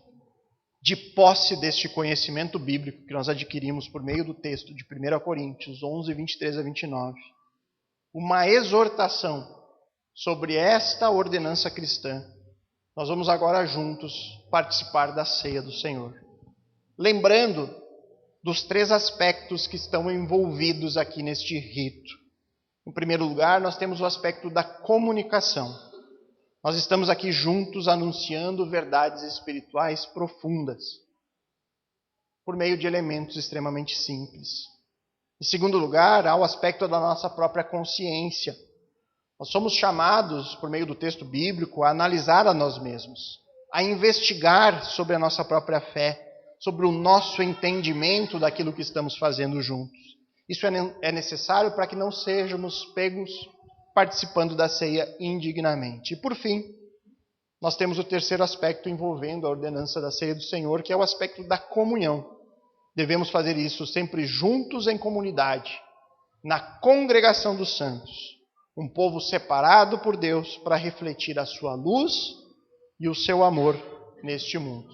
de posse deste conhecimento bíblico que nós adquirimos por meio do texto de 1 Coríntios 11, 23 a 29, uma exortação sobre esta ordenança cristã, nós vamos agora juntos participar da ceia do Senhor. Lembrando dos 3 aspectos que estão envolvidos aqui neste rito. Em primeiro lugar, nós temos o aspecto da comunicação. Nós estamos aqui juntos anunciando verdades espirituais profundas, por meio de elementos extremamente simples. Em segundo lugar, há o aspecto da nossa própria consciência. Nós somos chamados, por meio do texto bíblico, a analisar a nós mesmos, a investigar sobre a nossa própria fé, sobre o nosso entendimento daquilo que estamos fazendo juntos. Isso é necessário para que não sejamos pegos participando da ceia indignamente. E por fim, nós temos o terceiro aspecto envolvendo a ordenança da ceia do Senhor, que é o aspecto da comunhão. Devemos fazer isso sempre juntos em comunidade, na congregação dos santos, um povo separado por Deus para refletir a sua luz e o seu amor neste mundo.